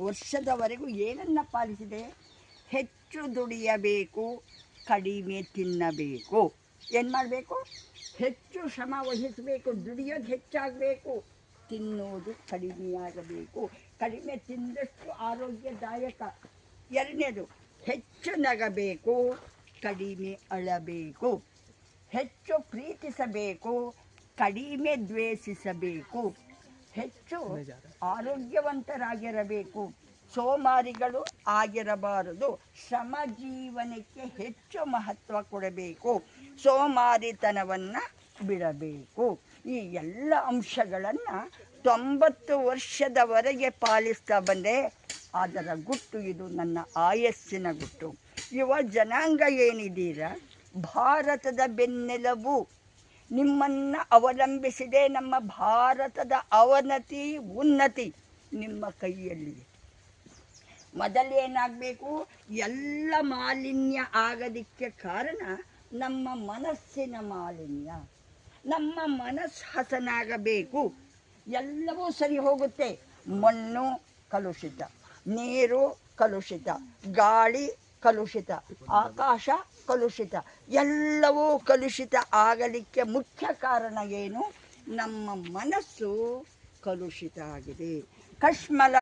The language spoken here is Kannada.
ವರ್ಷದವರೆಗೂ ಏನನ್ನು ಪಾಲಿಸಿದೆ? ಹೆಚ್ಚು ದುಡಿಯಬೇಕು, ಕಡಿಮೆ ತಿನ್ನಬೇಕು. ಏನು ಮಾಡಬೇಕು? ಹೆಚ್ಚು ಶ್ರಮ ವಹಿಸಬೇಕು, ದುಡಿಯೋದು ಹೆಚ್ಚಾಗಬೇಕು, ತಿನ್ನೋದು ಕಡಿಮೆಯಾಗಬೇಕು. ಕಡಿಮೆ ತಿಂದಷ್ಟು ಆರೋಗ್ಯದಾಯಕ. ಎರಡನೇದು, ಹೆಚ್ಚು ನಗಬೇಕು, ಕಡಿಮೆ ಅಳಬೇಕು. ಹೆಚ್ಚು ಪ್ರೀತಿಸಬೇಕು, ಕಡಿಮೆ ದ್ವೇಷಿಸಬೇಕು. ಹೆಚ್ಚು ಆರೋಗ್ಯವಂತರಾಗಿರಬೇಕು, ಸೋಮಾರಿಗಳು ಆಗಿರಬಾರದು. ಶ್ರಮ ಜೀವನಕ್ಕೆ ಹೆಚ್ಚು ಮಹತ್ವ ಕೊಡಬೇಕು, ಸೋಮಾರಿತನವನ್ನು ಬಿಡಬೇಕು. ಈ ಎಲ್ಲ ಅಂಶಗಳನ್ನು 90 ವರ್ಷದವರೆಗೆ ಪಾಲಿಸ್ತಾ ಬಂದೆ. ಅದರ ಗುಟ್ಟು ಇದು, ನನ್ನ ಆಯಸ್ಸಿನ ಗುಟ್ಟು. ಯುವ ಜನಾಂಗ ಏನಿದ್ದೀರ, ಭಾರತದ ಬೆನ್ನೆಲುಬು. ನಿಮ್ಮನ್ನು ಅವಲಂಬಿಸಿದೆ ನಮ್ಮ ಭಾರತದ ಅವನತಿ ಉನ್ನತಿ ನಿಮ್ಮ ಕೈಯಲ್ಲಿದೆ. ಮೊದಲೇನಾಗಬೇಕು? ಎಲ್ಲ ಮಾಲಿನ್ಯ ಆಗೋದಕ್ಕೆ ಕಾರಣ ನಮ್ಮ ಮನಸ್ಸಿನ ಮಾಲಿನ್ಯ. ನಮ್ಮ ಮನಸ್ಸು ಹಸನಾಗಬೇಕು, ಎಲ್ಲವೂ ಸರಿ ಹೋಗುತ್ತೆ. ಮಣ್ಣು ಕಲುಷಿತ, ನೀರು ಕಲುಷಿತ, ಗಾಳಿ ಕಲುಷಿತ, ಆಕಾಶ ಕಲುಷಿತ, ಎಲ್ಲವೂ ಕಲುಷಿತ ಆಗಲಿಕ್ಕೆ ಮುಖ್ಯ ಕಾರಣ ಏನು? ನಮ್ಮ ಮನಸ್ಸು ಕಲುಷಿತ ಆಗಿದೆ. ಕಶ್ಮಲ